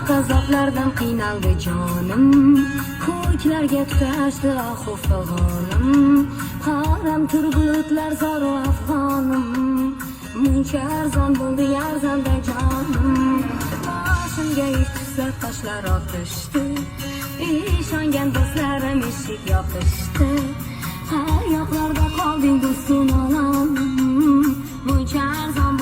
g'azablardan qiynaldi jonim, ko'klarga tutashdi ohu fig'onim, haram turbulutlar zoru afg'onim, muncha arzon bo'ldi arzonda jonim, boshimga ish tushsa toshlar otishdi, ishongan do'stlarim eshik yopishdi, har yoqlarda qolding do'stim olam, muncha arzon